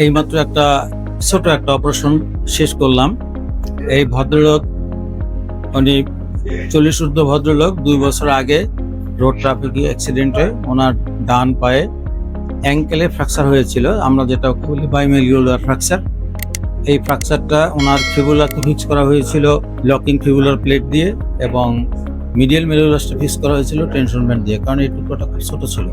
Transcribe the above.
এইমাত্র ছোট একটা অপারেশন শেষ করলাম। এই ভদ্রলোক, উনি 40 ঊর্ধ্ব ভদ্রলোক, 2 বছর আগে রোড ট্রাফিক অ্যাক্সিডেন্টে ওনার ডান পায়ে অ্যাঙ্কেলে ফ্র্যাকচার হয়েছিল, আমরা যেটা বলি বাইমেলিওলার ফ্র্যাকচার। এই ফ্র্যাকচারটা ওনার ফিবুলাকে ফিক্স করা হয়েছিল লকিং ফিবুলার প্লেট দিয়ে, এবং মিডিয়াল মেরুলাসটা ফিক্স করা হয়েছিল টেনশন ব্যান্ড দিয়ে, কারণ এই টুকরোটা খুব ছোট ছিল।